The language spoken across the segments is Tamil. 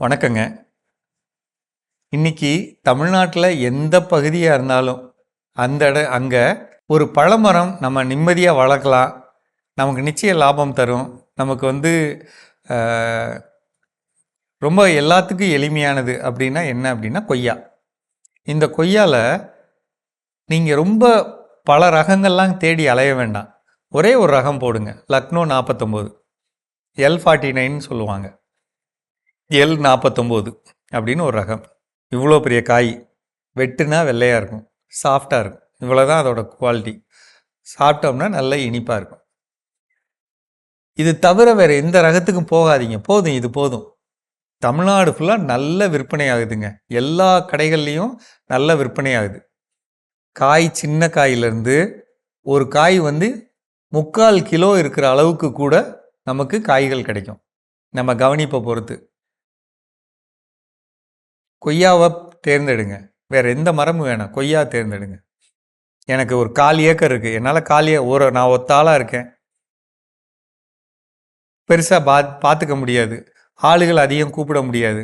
வணக்கங்க. இன்னைக்கு தமிழ்நாட்டில் எந்த பகுதியாக இருந்தாலும் அங்கே ஒரு பழமரம் நம்ம நிம்மதியாக வளர்க்கலாம். நமக்கு நிச்சய லாபம் தரும். நமக்கு ரொம்ப எல்லாத்துக்கும் எளிமையானது அப்படின்னா என்ன அப்படின்னா கொய்யா. இந்த கொய்யாவில் நீங்கள் ரொம்ப பல ரகங்கள்லாம் தேடி அலைய வேண்டாம். ஒரே ஒரு ரகம் போடுங்க. லக்னோ 49 L49 சொல்லுவாங்க. L49 அப்படின்னு ஒரு ரகம். இவ்வளோ பெரிய காய், வெட்டுனா வெள்ளையாக இருக்கும், சாஃப்டாக இருக்கும். இவ்வளோ தான் அதோட குவாலிட்டி. சாப்பிட்டோம்னா நல்ல இனிப்பாக இருக்கும். இது தவிர வேறு எந்த ரகத்துக்கும் போகாதீங்க. போதும், இது போதும். தமிழ்நாடு ஃபுல்லாக நல்ல விற்பனை ஆகுதுங்க. எல்லா கடைகள்லேயும் நல்ல விற்பனை ஆகுது. காய் சின்ன காயிலேருந்து ஒரு காய் 3/4 கிலோ இருக்கிற அளவுக்கு கூட நமக்கு காய்கள் கிடைக்கும், நம்ம கவனிப்பை பொறுத்து. கொய்யாவை தேர்ந்தெடுங்க. வேறு எந்த மரமும் வேணாம், கொய்யா தேர்ந்தெடுங்க. எனக்கு ஒரு 1/4 ஏக்கர் இருக்குது. என்னால் நான் ஒத்தாளாக இருக்கேன். பெருசாக பார்த்துக்க முடியாது. ஆளுகள் அதிகம் கூப்பிட முடியாது.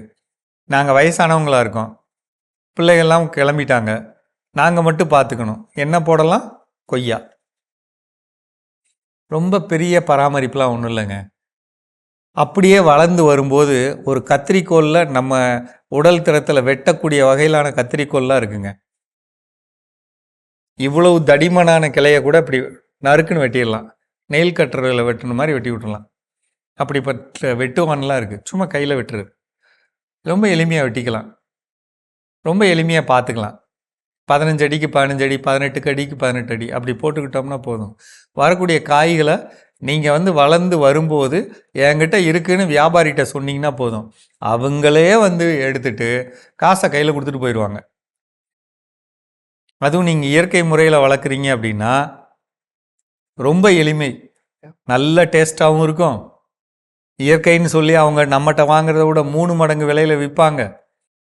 நாங்கள் வயசானவங்களாக இருக்கோம். பிள்ளைகள்லாம் கிளம்பிட்டாங்க. நாங்கள் மட்டும் பார்த்துக்கணும். என்ன போடலாம்? கொய்யா. ரொம்ப பெரிய பராமரிப்புலாம் ஒன்றும் இல்லைங்க. அப்படியே வளர்ந்து வரும்போது ஒரு கத்திரிக்கோலில் நம்ம உடல் திறத்தில் வெட்டக்கூடிய வகையிலான கத்திரிக்கோல்லாம் இருக்குங்க. இவ்வளவு தடிமனான கிளையை கூட இப்படி நறுக்குன்னு வெட்டிடலாம். நெயில் கட்டரில் வெட்டுன மாதிரி வெட்டி விட்டுடலாம். அப்படிப்பட்ட வெட்டுவான்லாம் இருக்குது. சும்மா கையில் வெட்டுறது. ரொம்ப எளிமையாக வெட்டிக்கலாம். ரொம்ப எளிமையாக பார்த்துக்கலாம். 15 அடிக்கு 15 அடி, 18 அடிக்கு 18 அடி அப்படி போட்டுக்கிட்டோம்னா போதும். வரக்கூடிய காய்களை நீங்கள் வளர்ந்து வரும்போது என்கிட்ட இருக்குன்னு வியாபாரிகிட்ட சொன்னீங்கன்னா போதும். அவங்களே எடுத்துட்டு காசை கையில் கொடுத்துட்டு போயிடுவாங்க. அதுவும் நீங்கள் இயற்கை முறையில் வளர்க்குறீங்க அப்படின்னா ரொம்ப எளிமை. நல்ல டேஸ்ட்டாகவும் இருக்கும். இயற்கைன்னு சொல்லி அவங்க நம்மகிட்ட வாங்குறத விட 3 மடங்கு விலையில் விற்பாங்க.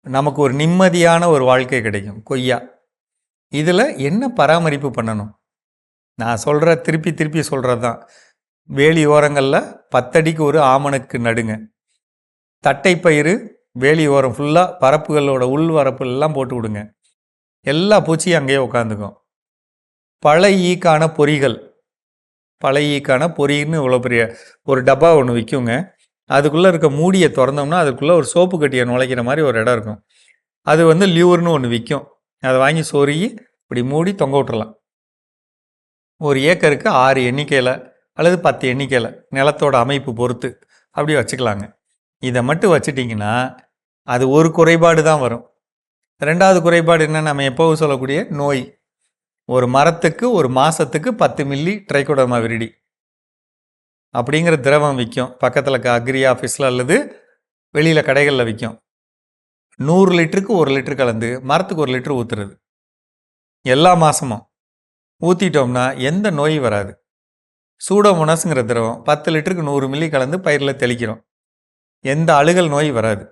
நமக்கு ஒரு நிம்மதியான ஒரு வாழ்க்கை கிடைக்கும். கொய்யா இதில் என்ன பராமரிப்பு பண்ணணும்? நான் திருப்பி சொல்கிறது தான். வேலி ஓரங்களில் 10 அடிக்கு ஒரு ஆமணக்கு நடுங்க. தட்டைப்பயிறு வேலி ஓரம் ஃபுல்லாக பரப்புகளோட உள் வரப்புலாம் போட்டு விடுங்க. எல்லா பூச்சியும் அங்கேயே உட்காந்துக்கும். பழையீக்கான பொறின்னு இவ்வளோ பெரிய ஒரு டப்பா ஒன்று விற்குங்க. அதுக்குள்ளே இருக்க மூடியை திறந்தோம்னா அதுக்குள்ளே ஒரு சோப்பு கட்டியை நுழைக்கிற மாதிரி ஒரு இடம் இருக்கும். அது லியூர்னு ஒன்று விற்கும். அதை வாங்கி சொருகி இப்படி மூடி தொங்க விட்டுறலாம். ஒரு ஏக்கருக்கு 6 எண்ணிக்கையில் அல்லது 10 எண்ணிக்கையில் நிலத்தோட அமைப்பு பொறுத்து அப்படி வச்சுக்கலாங்க. இதை மட்டும் வச்சிட்டிங்கன்னா அது ஒரு குறைபாடு தான் வரும். 2வது குறைபாடு என்ன? நம்ம எப்போவும் சொல்லக்கூடிய நோய். ஒரு மரத்துக்கு ஒரு மாதத்துக்கு 10 மில்லி ட்ரைகோடர்மா விரிடி அப்படிங்கிற திரவம் விற்கும். பக்கத்தில் அக்ரி ஆஃபீஸில் அல்லது வெளியில் கடைகளில் விற்கும். 100 லிட்டருக்கு 1 லிட்டர் கலந்து மரத்துக்கு 1 லிட்டர் ஊற்றுறது. எல்லா மாதமும் ஊற்றிட்டோம்னா எந்த நோயும் வராது. சூடோமோனாஸுங்கிற திரவம் 10 லிட்டருக்கு 100 மில்லி கலந்து பயிரில் தெளிக்கிறோம். எந்த அழுகல் நோய் வராது.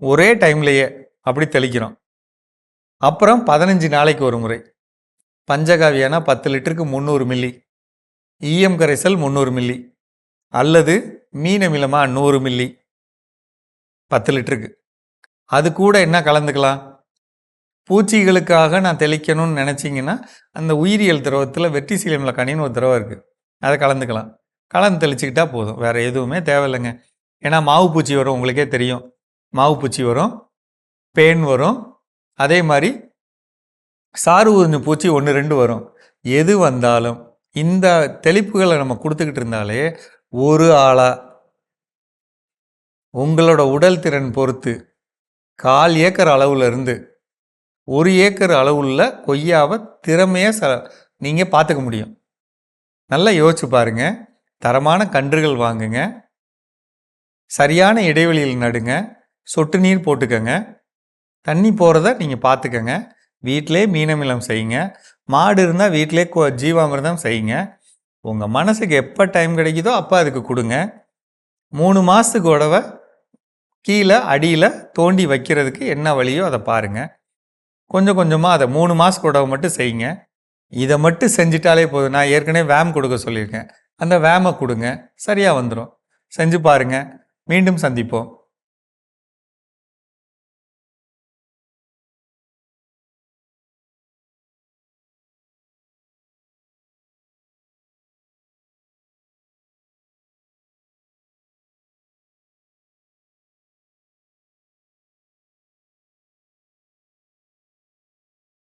ஒரே டைம்லேயே அப்படி தெளிக்கிறோம். அப்புறம் 15 நாளைக்கு ஒரு முறை பஞ்சகாவியானா 10 லிட்டருக்கு 300 மில்லி, ஈயம் கரைசல் 300 மில்லி அல்லது மீனமிலமா 100 மில்லி 10 லிட்டருக்கு. அது கூட என்ன கலந்துக்கலாம்? பூச்சிகளுக்காக நான் தெளிக்கணும்னு நினச்சிங்கன்னா அந்த உயிரியல் திரவத்தில் வெர்டிசிலியம் லக்கானின்னு ஒரு திரவம் இருக்குது. அதை கலந்துக்கலாம். கலந்து தெளிச்சுக்கிட்டா போதும். வேறு எதுவுமே தேவையில்லைங்க. ஏன்னா மாவு பூச்சி வரும், உங்களுக்கே தெரியும். மாவு பூச்சி வரும், பேன் வரும், அதே மாதிரி சாறு உறிஞ்சு பூச்சி 1-2 வரும். எது வந்தாலும் இந்த தெளிப்புகளை நம்ம கொடுத்துக்கிட்டு இருந்தாலே ஒரு ஆளாக உங்களோட உடல் திறன் பொறுத்து 1/4 ஏக்கர் அளவில் இருந்து 1 ஏக்கர் அளவுள்ள கொய்யாவை திறமையாக நீங்கள் பார்த்துக்க முடியும். நல்லா யோசிச்சு பாருங்க. தரமான கன்றுகள் வாங்குங்க, சரியான இடைவெளியில் நடுங்க, சொட்டு நீர் போட்டுக்கங்க, தண்ணி போகிறத நீங்கள் பார்த்துக்கங்க. வீட்டிலே மீனமிலம் செய்யுங்க. மாடு இருந்தால் வீட்டிலே ஜீவாமிர்தம் செய்யுங்க. உங்கள் மனசுக்கு எப்போ டைம் கிடைக்குதோ அப்போ அதுக்கு கொடுங்க. 3 மாதத்துக்கு உடவை கீழே அடியில் தோண்டி வைக்கிறதுக்கு என்ன வழியோ அதை பாருங்கள். கொஞ்சம் கொஞ்சமாக அதை 3 மாதத்துக்கு உடவை மட்டும் செய்யுங்க. இதை மட்டும் செஞ்சிட்டாலே போதும். நான் ஏற்கனவே வேம் கொடுக்க சொல்லியிருக்கேன். அந்த வேமை கொடுங்க, சரியாக வந்துடும். செஞ்சு பாருங்கள். மீண்டும் சந்திப்போம்.